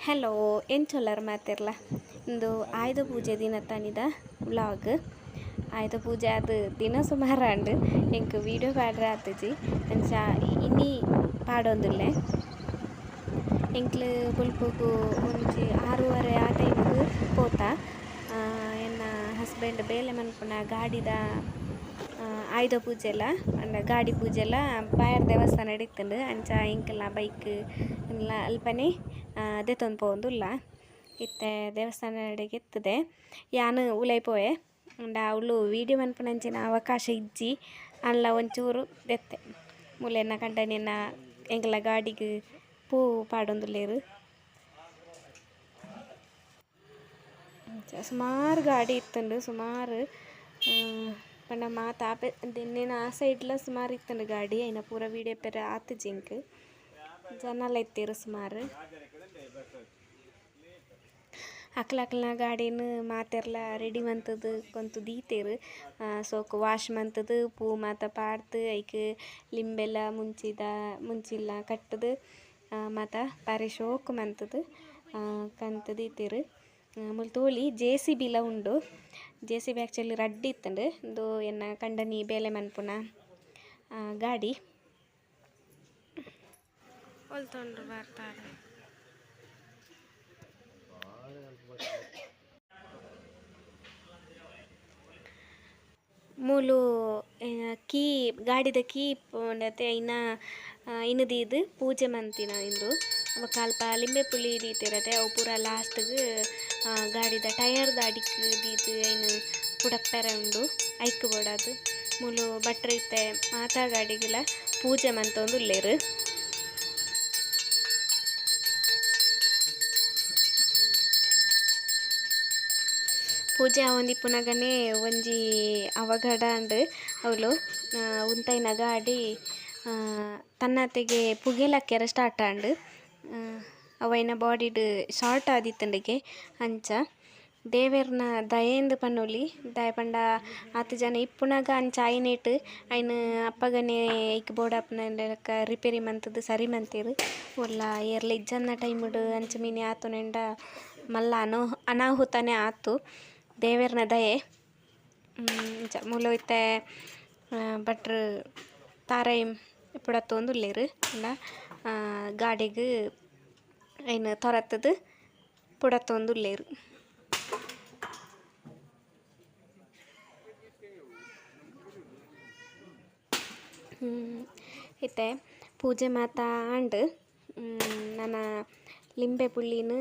Hello ಎಂಚೊಲ್ಲರು ಮಾತಿರ್ಲ ಇಂದು ಆಯುಧ ಪೂಜೆ ದಿನ ತನಿದ vlog. ಆಯುಧ ಪೂಜೆ ಅದು ದಿನ ಸುಮಾರು ಅಂಡು ಎಂಕ್ ವೀಡಿಯೋ ಪಾಡ್ರೆ ಆತಜಿ ಅಂಚ ಇನ್ನಿ ಪಾಡೊಂದುಲ್ಲೆ ಎಂಕ್ಲು ಬುಲ್ಪುಗು ಒಂಜಿ 6:30 ಆ ಟೈಮಿಗ್ ಪೋತ ಎನ್ನ ಹಸ್ಬೆಂಡ್ ಬೇಲೆ ಮನ್ಪುನ ಗಾಡಿದ ಆಯುಧ ಪೂಜೆಲ ಅಂಡ ಗಾಡಿ ಪೂಜೆಲ ಬಾಯರ್ ದೇವಸ್ಥಾನ ಇತ್ತುಂಡು ಅಂಚ ಎಂಕಲ್ನ ಬೈಕ್ ಎಲ್ಲ ಅಲ್ಪನೆ ದೆತೊಂದು ಪೋವೊಂದುಲ್ಲ. ಇತ್ತೆ ದೇವಸ್ಥಾನಡೆಗೆ ಎತ್ತದೆ ಯಾನು ಉಲೈಪೋಯೆ ಅಂಡ ಅವಳು ವೀಡಿಯೋ ಮನ್ಪುನಂಚಿನ ಅವಕಾಶ ಇಜ್ಜಿ ಅಲ್ಲ ಒಂಚೂರು ದೆತ್ತೆ ಮುಲೆನ ಕಂಡನಿನ ಎಂಕಲ್ನ ಗಾಡಿಗ್ ಪೂ ಪಾಡೊಂದುಲ್ಲೆರ್. ಸುಮಾರು ಗಾಡಿ ಇತ್ತುಂಡು ಸುಮಾರು ಪಂಡ ಮಾತ ದಿನ್ನೇನ ಆ ಸೈಡ್ಲ ಸುಮಾರು ಇತ್ತುಂಡು ಗಾಡಿ ಐನ ಪೂರ ವೀಡಿಯೋ ಪೆರ ಆತುಜಿ ಎಂಕ್ ಜನಲ ಇತ್ತೆರ್ ಸುಮಾರು. ಅಕ್ಲನ ಗಾಡಿನ ಮಾತೆರ್ಲ ರೆಡಿ ಮಂತುದು ಕೊಂತು ದೀತೆರ್ ಸೋಕು ವಾಶ್ ಮಂತುದು ಪೂ ಮಾತ ಪಾಡ್ದ್ ಐಕ್ ಲಿಂಬೆಲ ಮುಂಚಿಲ್ಲ ಕಟ್ಟುದು ಮಾತ ಬಾರಿ ಶೋಕು ಮಂತುದು ಕಂತು ದೀತೆರ್. ಮುಲ್ ತೋಳಿ JCB ಉಂಡು. JCB ಆ್ಯಕ್ಚುಲಿ ರಡ್ಡ್ ಇತ್ತುಂಡು ಇಂದು ಎನ್ನ ಕಂಡನಿ ಬೇಲೆ ಮನ್ಪುನ ಗಾಡಿ ಒಲ್ತೊಂಡ್ರು ಬರ್ತಾರೆ. ಮೂಲು ಕೀ ಗಾಡಿದ ಕೀ ಪೋಂಡತೆ ಐನ ಇನದೀದ್ ಪೂಜೆ ಮಂತಿನ ಇಂದು ಅವಕ್ಕ ಅಲ್ಪ ಲಿಂಬೆ ಪುಳಿ ದೀತೆರತೆ ಅವು ಪೂರ ಲಾಸ್ಟ್ಗ್ ಗಾಡಿದ ಟಯರ್ದ ಅಡಿಕ್ ದೀದ್ ಐನ್ ಪುಡಪ್ಪೆರೆ ಉಂಡು ಐಕ್ ಬೋಡಾದ್ ಮೂಲು ಭಟ್ರ್ ಇತ್ತೆ ಮಾತಾ ಗಾಡಿಗ್ಲ ಪೂಜೆ ಮಂತೊಂದುಲ್ಲೆರ್. ಪೂಜೆ ಆವೊಂದಿಪ್ಪುನಗನೆ ಒಂಜಿ ಅವಘಡ ಅಂಡ್ ಅವಳು ಉಂತೈನ ಗಾಡಿ ತನ್ನತೆಗೆ ಪುಗೆಲಕ್ಕೆರೆ ಸ್ಟಾರ್ಟ್ ಆಂಡ್ ಅವೈನ ಬಾಡಿಡ್ ಶಾರ್ಟ್ ಆದಿತ್ತಂಡಿಗೆ ಅಂಚ ದೇವೆರ್ನ ದಯೆಂದು ಪನ್ನೊಲಿ ದಯ ಪಂಡ ಆತ್ ಜನ ಇಪ್ಪುನಗ ಅಂಚ ಐನೇಟ್ ಐನ್ ಅಪ್ಪಗನೆ ಐಕ್ ಬೋಡಾಪುನಕ ರಿಪೇರಿ ಮಂತುದು ಸರಿ ಮಂತೆರ್ ಒಲ್ಲ ಏರ್ಲ ಇಜ್ಜಂದ ಟೈಮ್ಡ್ ಅಂಚ ಮೀನೆ ಆತುನೆಂಡ ಮಲ್ಲ ಅನಾಹುತನೇ ಆತು ದೇವೆರ್ನ ದಯೆ. ಮೂಲು ಇತ್ತೆ ಭಟ್ರ್ ತಾರೈ ಪುಡತ್ತೊಂದುಲ್ಲೆರ್ ಅಂಡ ಗಾಡಿಗ್ ಐನ್ ತೊರತುದು ಪುಡತ್ತೊಂದುಲ್ಲೆರ್. ಇತ್ತೆ ಪೂಜೆ ಮಾತ ಆಂಡ್ ನನ ಲಿಂಬೆ ಪುಳ್ಳಿನ್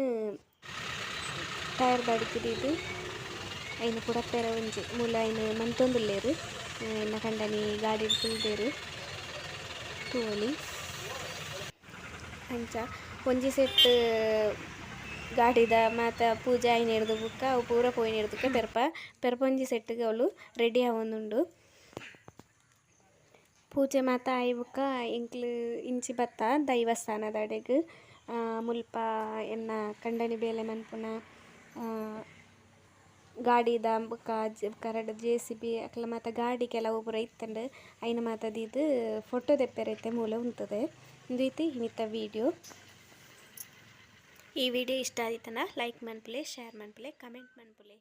ಟಯರ್ದ ಅಡಿಕ್ ದೀದ್ ಐನ್ ಪುಡಪ್ಪೆರೆ ಒಂಜಿ ಮೂಲ ಐನ್ ಮಂತೊಂದುಲ್ಲೆರ್ ಎನ್ನ ಕಂಡನಿ ಗಾಡಿ ತುಲ್ದೆರ್ ತೂವೊಲಿ. ಅಂಚ ಒಂಜಿ ಸೆಟ್ ಗಾಡಿದ ಮಾತ ಪೂಜೆ ಆಯಿನೆರ್ದ್ ಬುಕ್ಕ ಅವು ಪೂರ ಪೋಯಿನೆರ್ದುಕ್ಕೆ ಪೆರ್ಪ ಒಂಜಿ ಸೆಟ್ಗ್ ಅವಳು ರೆಡಿ ಆವೊಂದುಂಡು. ಪೂಜೆ ಮಾತ ಆಯಿ ಬುಕ್ಕ ಎಂಕ್ಲು ಇಂಚಿ ಬತ್ತ ದೈವಸ್ಥಾನದಡೆಗ್ ಮುಲ್ಪ ಎನ್ನ ಕಂಡನಿ ಬೇಲೆ ಮನ್ಪುನ ಗಾಡಿದ ಬುಕ್ಕ ಕರಡ್ JCB ಅಕ್ಲ ಮಾತ ಗಾಡಿ ಕೆಲವು ಪೂರ ಇತ್ತಂಡ್ ಐನ ಮಾತ ದೀದ್ ಫೋಟೋ ದೆಪ್ಪೆರೆತೆ ಮೂಲ ಉಂತುದೆ. ಇಂದು ಐತಿ ಇನ್ನಿತ್ತ ವೀಡಿಯೋ. ಈ ವಿಡಿಯೋ ಇಷ್ಟ ಆದಿತ್ತಂಡ ಲೈಕ್ ಮನ್ಪುಲೆ, ಶೇರ್ ಮನ್ಪುಲೆ, ಕಮೆಂಟ್ ಮನ್ಪುಲೆ.